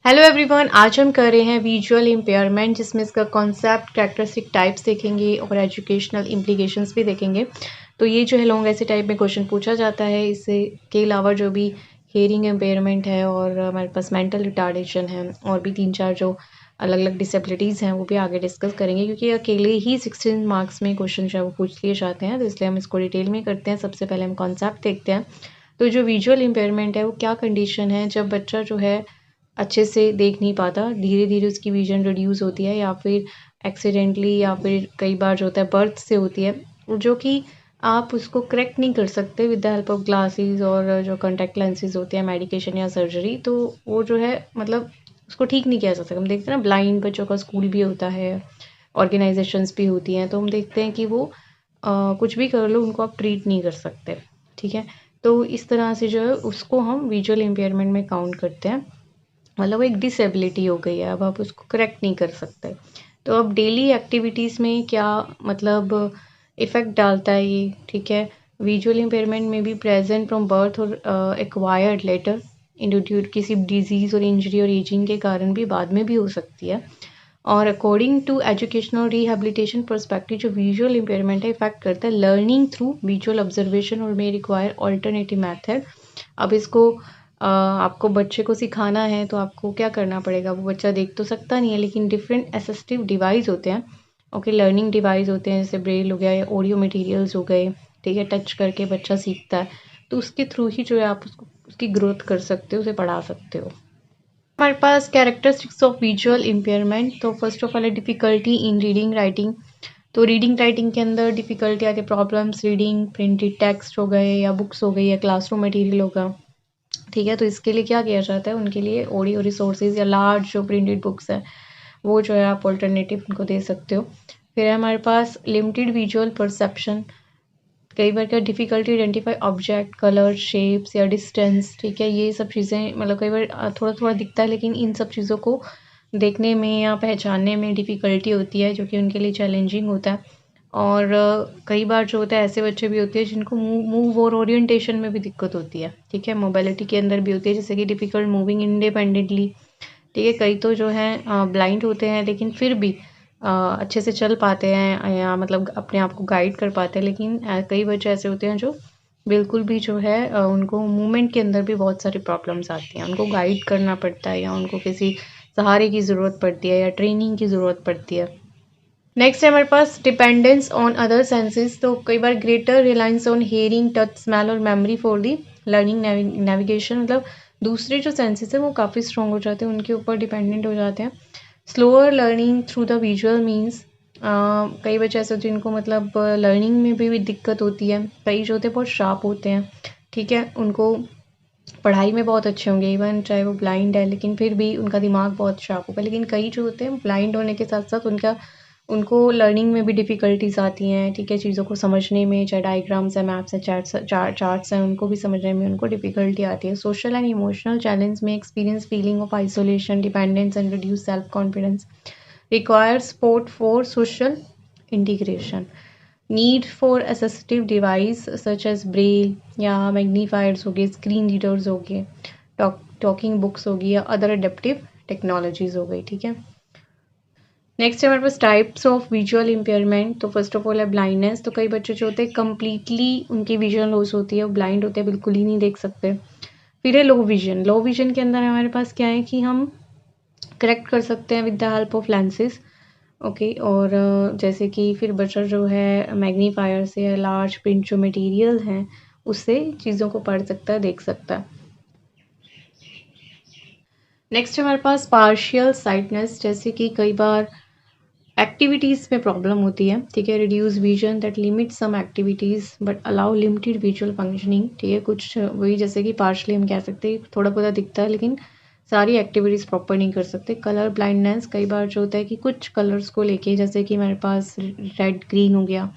Hello everyone, आज हम कर रहे हैं विजुअल इम्पेयरमेंट जिसमें इसका कॉन्सेप्ट, कैरेक्टरिस्टिक टाइप्स देखेंगे और एजुकेशनल इम्प्लीकेशंस भी देखेंगे। तो ये जो है लॉन्ग ऐसे टाइप में क्वेश्चन पूछा जाता है। इससे के अलावा जो भी हेयरिंग इम्पेयरमेंट है और हमारे पास मेंटल रिटार्डेशन है और भी 3-4 जो अलग अलग डिसेबिलिटीज़ हैं वो भी आगे डिस्कस करेंगे, क्योंकि अकेले ही 16 मार्क्स में क्वेश्चन जो है वो पूछ लिए जाते हैं, तो इसलिए हम इसको डिटेल में करते हैं। सबसे पहले हम कॉन्सेप्ट देखते हैं। तो जो विजुअल इम्पेयरमेंट है वो क्या कंडीशन है जब बच्चा जो है अच्छे से देख नहीं पाता, धीरे धीरे उसकी विजन रिड्यूस होती है या फिर एक्सीडेंटली या फिर कई बार जो होता है बर्थ से होती है, जो कि आप उसको करेक्ट नहीं कर सकते with the help of glasses और जो कॉन्टैक्ट लेंसेज होते हैं, मेडिकेशन या सर्जरी। तो वो जो है मतलब उसको ठीक नहीं किया जा सकता। हम देखते हैं ना, ब्लाइंड बच्चों का स्कूल भी होता है, ऑर्गेनाइजेशंस भी होती हैं, तो हम देखते हैं कि वो कुछ भी कर लो उनको आप ट्रीट नहीं कर सकते। ठीक है, तो इस तरह से जो है उसको हम विजुअल इम्पेयरमेंट में काउंट करते हैं। मतलब एक डिसेबिलिटी हो गई है, अब आप उसको करेक्ट नहीं कर सकते। तो अब डेली एक्टिविटीज़ में क्या मतलब इफ़ेक्ट डालता है ये, ठीक है। विजुअल इम्पेयरमेंट में भी प्रेजेंट फ्रॉम बर्थ और एक्वायर्ड लेटर ड्यू किसी डिजीज़ और इंजरी और एजिंग के कारण भी बाद में भी हो सकती है। और according to educational rehabilitation perspective जो विजुअल इम्पेयरमेंट है इफेक्ट करता है लर्निंग थ्रू विजुअल ऑब्जर्वेशन और मे रिक्वायर ऑल्टरनेटिव मेथड। अब इसको आपको बच्चे को सिखाना है तो आपको क्या करना पड़ेगा, वो बच्चा देख तो सकता नहीं है, लेकिन डिफरेंट असिस्टिव डिवाइस होते हैं, ओके, लर्निंग डिवाइस होते हैं, जैसे ब्रेल हो गया या ऑडियो मटेरियल्स हो गए, ठीक है, टच करके बच्चा सीखता है। तो उसके थ्रू ही जो है आप उसको उसकी ग्रोथ कर सकते हो, उसे पढ़ा सकते हो। हमारे पास कैरेक्टरिस्टिक्स ऑफ विजुअल इम्पेयरमेंट, तो फर्स्ट ऑफ ऑल है डिफ़िकल्टी इन रीडिंग राइटिंग। तो रीडिंग राइटिंग के अंदर डिफ़िकल्टी आती है, प्रॉब्लम्स रीडिंग प्रिंटेड टेक्स्ट हो गए या बुक्स हो गई या क्लासरूम मटेरियल होगा। ठीक है, तो इसके लिए क्या किया जाता है, उनके लिए ऑडियो रिसोर्सेज या लार्ज जो प्रिंटेड बुक्स है वो जो है आप ऑल्टरनेटिव उनको दे सकते हो। फिर है हमारे पास लिमिटेड विजुअल परसेप्शन, कई बार क्या difficulty identify object, colour, shapes या डिस्टेंस। ठीक है, ये सब चीज़ें मतलब कई बार थोड़ा थोड़ा दिखता है, लेकिन इन सब चीज़ों को देखने में या पहचानने में डिफ़िकल्टी होती है, जो कि उनके लिए चैलेंजिंग होता है। और कई बार जो होता है ऐसे बच्चे भी होते हैं जिनको मूव और ओरिएंटेशन में भी दिक्कत होती है। ठीक है, मोबिलिटी के अंदर भी होती है, जैसे कि डिफ़िकल्ट मूविंग इंडिपेंडेंटली। ठीक है, कई तो जो हैं ब्लाइंड होते हैं लेकिन फिर भी अच्छे से चल पाते हैं या मतलब अपने आप को गाइड कर पाते हैं, लेकिन कई बच्चे ऐसे होते हैं जो बिल्कुल भी जो है उनको मूवमेंट के अंदर भी बहुत सारी प्रॉब्लम्स आती हैं, उनको गाइड करना पड़ता है या उनको किसी सहारे की ज़रूरत पड़ती है या ट्रेनिंग की ज़रूरत पड़ती है। नेक्स्ट है हमारे पास डिपेंडेंस ऑन अदर सेंसेस, तो कई बार greater reliance on hearing, touch, smell और memory for the learning navigation. मतलब दूसरे जो सेंसेस है वो काफ़ी स्ट्रॉन्ग हो जाते हैं, उनके ऊपर डिपेंडेंट हो जाते हैं। Slower learning through the visual means, कई बच्चे ऐसे होते हैं जिनको मतलब लर्निंग में भी दिक्कत होती है। कई जो होते हैं बहुत शार्प होते हैं, ठीक है, उनको पढ़ाई में बहुत अच्छे होंगे, इवन चाहे वो ब्लाइंड है लेकिन फिर भी उनका दिमाग बहुत शार्प होगा। लेकिन कई जो होते हैं ब्लाइंड होने के साथ साथ उनको लर्निंग में भी डिफ़िकल्टीज आती हैं। ठीक है, चीज़ों को समझने में, चाहे डायग्राम्स हैं, मैप्स हैं, चार्ट्स हैं, उनको भी समझने में उनको डिफ़िकल्टी आती है। सोशल एंड इमोशनल चैलेंज में experience feeling of isolation, dependence and reduce self confidence, require support for social integration, need for assistive device such as Braille या मैग्नीफायर्स हो गए, स्क्रीन रीडर्स हो गए, टॉकिंग बुक्स होगी या अदर अडेप्टिव टेक्नोलॉजीज हो गई। ठीक है, नेक्स्ट है हमारे पास टाइप्स ऑफ विजुअल इम्पेयरमेंट। तो फर्स्ट ऑफ ऑल है ब्लाइंडनेस, तो कई बच्चे जो होते हैं कम्प्लीटली उनकी विजुअल लॉस होती है, वो ब्लाइंड होते हैं, बिल्कुल ही नहीं देख सकते। फिर है लो विजन, लो विजन के अंदर हमारे पास क्या है कि हम करेक्ट कर सकते हैं with the help of lenses, okay. और जैसे कि फिर बच्चा जो है मैग्नीफायर से या लार्ज प्रिंट जो मटेरियल हैं उससे चीज़ों को पढ़ सकता है, देख सकता है। नेक्स्ट हमारे पास पार्शियल साइटनेस, जैसे कि कई बार एक्टिविटीज़ में प्रॉब्लम होती है। ठीक है, reduce vision that limit some activities but allow limited visual functioning. ठीक है, कुछ वही जैसे कि पार्शली हम कह सकते हैं थोड़ा बहुत दिखता है लेकिन सारी एक्टिविटीज़ प्रॉपर नहीं कर सकते। कलर ब्लाइंडनेस, कई बार जो होता है कि कुछ कलर्स को लेके, जैसे कि हमारे पास रेड ग्रीन हो गया,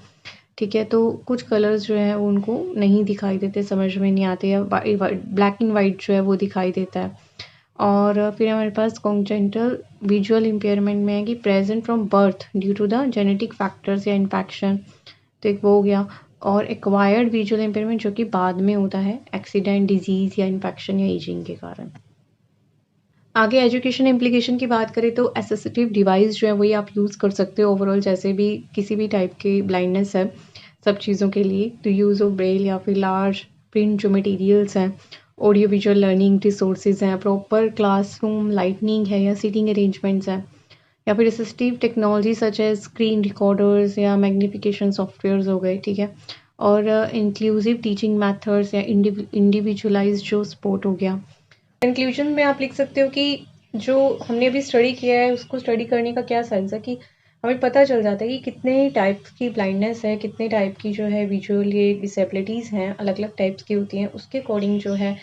ठीक है, तो कुछ कलर्स जो हैं वो उनको नहीं दिखाई देते, समझ में नहीं आते, या ब्लैक एंड वाइट जो है वो दिखाई देता है। और फिर हमारे पास कॉन्जेंटल विजुअल इम्पेयरमेंट में है कि present from birth due to the genetic factors या इन्फेक्शन, तो एक वो हो गया। और एक्वायर्ड विजुअल इम्पेयरमेंट जो कि बाद में होता है एक्सीडेंट, डिजीज़ या इन्फेक्शन या एजिंग के कारण। आगे एजुकेशन इम्प्लीकेशन की बात करें तो असिस्टिव डिवाइस जो है वही आप यूज़ कर सकते हो ओवरऑल, जैसे भी किसी भी टाइप की ब्लाइंडनेस है सब चीज़ों के लिए, तो यूज़ ऑफ ब्रेल या फिर लार्ज प्रिंट जो मटेरियल्स हैं, ऑडियो विजुअल लर्निंग रिसोर्सेज हैं, प्रॉपर क्लासरूम लाइटनिंग है या सीटिंग अरेंजमेंट्स हैं, या फिर assistive technology such as screen recorders या मैग्निफिकेशन सॉफ्टवेयर्स हो गए, ठीक है। और इंक्लूसिव टीचिंग मेथड्स या इंडिविजुअलाइज जो सपोर्ट हो गया। कंक्लूजन में आप लिख सकते हो कि जो हमने अभी स्टडी किया है उसको स्टडी करने का क्या सेंस है कि हमें पता चल जाता है कि कितने टाइप्स की ब्लाइंडनेस है, कितने टाइप की जो है विजुअल ये डिसेबिलिटीज़ हैं, अलग अलग टाइप्स की होती हैं, उसके अकॉर्डिंग जो है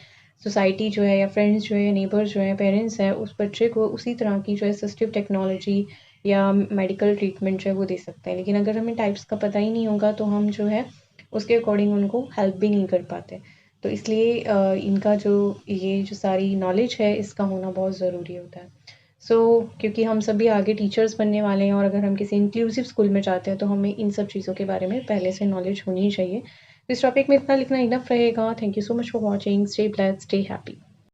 सोसाइटी जो है या फ्रेंड्स जो है, नेबर्स जो है, पेरेंट्स हैं, उस बच्चे को उसी तरह की जो है असिस्टिव टेक्नोलॉजी या मेडिकल ट्रीटमेंट जो है वो दे सकते हैं। लेकिन अगर हमें टाइप्स का पता ही नहीं होगा तो हम जो है उसके अकॉर्डिंग उनको हेल्प भी नहीं कर पाते। तो इसलिए इनका जो ये जो सारी नॉलेज है इसका होना बहुत ज़रूरी होता है। क्योंकि हम सभी आगे टीचर्स बनने वाले हैं और अगर हम किसी इंक्लूसिव स्कूल में जाते हैं तो हमें इन सब चीज़ों के बारे में पहले से नॉलेज होनी ही चाहिए। इस टॉपिक में इतना लिखना इनफ रहेगा। Thank you so much for watching. Stay blessed, stay happy.